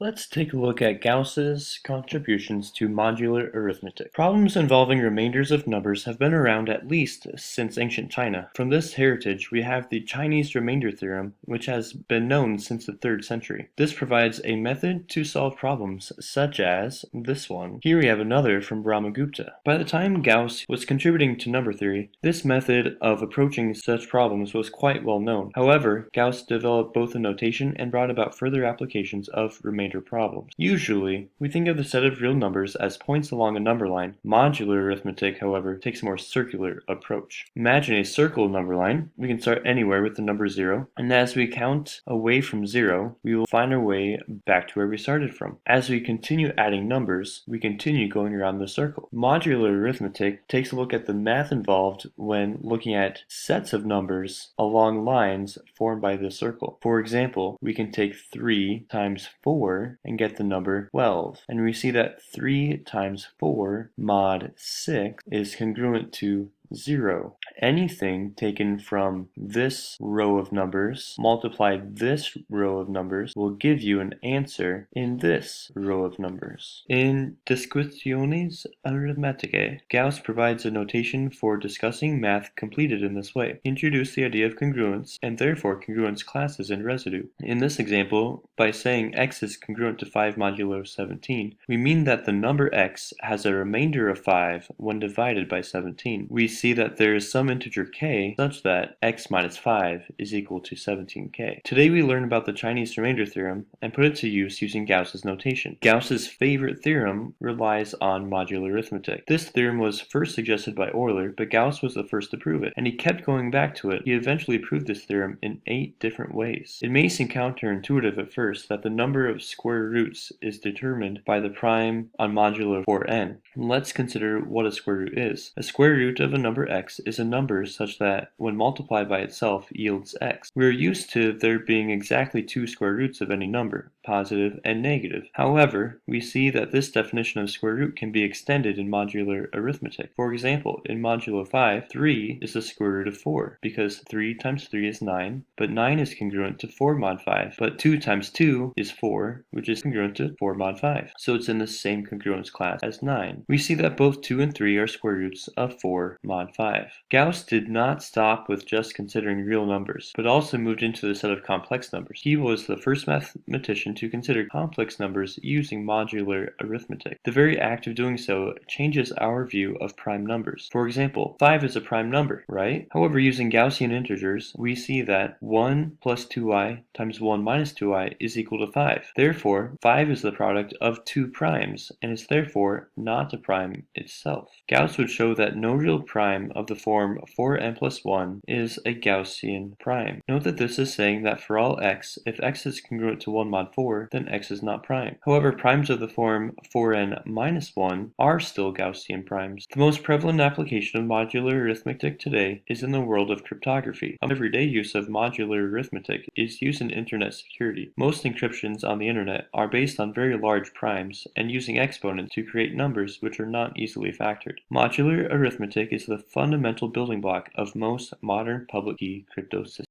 Let's take a look at Gauss's contributions to modular arithmetic. Problems involving remainders of numbers have been around at least since ancient China. From this heritage, we have the Chinese remainder theorem, which has been known since the 3rd century. This provides a method to solve problems such as this one. Here we have another from Brahmagupta. By the time Gauss was contributing to number theory, this method of approaching such problems was quite well known. However, Gauss developed both a notation and brought about further applications of remainder problems. Usually, we think of the set of real numbers as points along a number line. Modular arithmetic, however, takes a more circular approach. Imagine a circle number line. We can start anywhere with the number 0, and as we count away from 0, we will find our way back to where we started from. As we continue adding numbers, we continue going around the circle. Modular arithmetic takes a look at the math involved when looking at sets of numbers along lines formed by the circle. For example, we can take 3 times 4 and get the number 12. And we see that 3 times 4 mod 6 is congruent to 0. Anything taken from this row of numbers multiplied this row of numbers will give you an answer in this row of numbers. In Disquisitiones Arithmeticae, Gauss provides a notation for discussing math completed in this way. He introduced the idea of congruence and therefore congruence classes and residue. In this example, by saying x is congruent to 5 modulo 17, we mean that the number x has a remainder of 5 when divided by 17. We see that there is some integer k such that x minus 5 is equal to 17k. Today we learn about the Chinese remainder theorem and put it to use using Gauss's notation. Gauss's favorite theorem relies on modular arithmetic. This theorem was first suggested by Euler, but Gauss was the first to prove it, and he kept going back to it. He eventually proved this theorem in 8 different ways. It may seem counterintuitive at first that the number of square roots is determined by the prime on modulo 4n. Let's consider what a square root is. A square root of a number x is a number such that when multiplied by itself yields x. We are used to there being exactly 2 square roots of any number, positive and negative. However, we see that this definition of square root can be extended in modular arithmetic. For example, in modulo 5, 3 is the square root of 4, because 3 times 3 is 9, but 9 is congruent to 4 mod 5, but 2 times 2 is 4, which is congruent to 4 mod 5, so it's in the same congruence class as 9. We see that both 2 and 3 are square roots of 4 mod 5. Gauss did not stop with just considering real numbers, but also moved into the set of complex numbers. He was the first mathematician to consider complex numbers using modular arithmetic. The very act of doing so changes our view of prime numbers. For example, 5 is a prime number, right? However, using Gaussian integers, we see that 1 plus 2i times 1 minus 2i is equal to 5. Therefore, 5 is the product of 2 primes, and is therefore not a prime itself. Gauss would show that no real prime of the form 4n plus 1 is a Gaussian prime. Note that this is saying that for all x, if x is congruent to 1 mod 4, then x is not prime. However, primes of the form 4n minus 1 are still Gaussian primes. The most prevalent application of modular arithmetic today is in the world of cryptography. Everyday use of modular arithmetic is used in internet security. Most encryptions on the internet are based on very large primes and using exponents to create numbers which are not easily factored. Modular arithmetic is the fundamental building block of most modern public key crypto systems.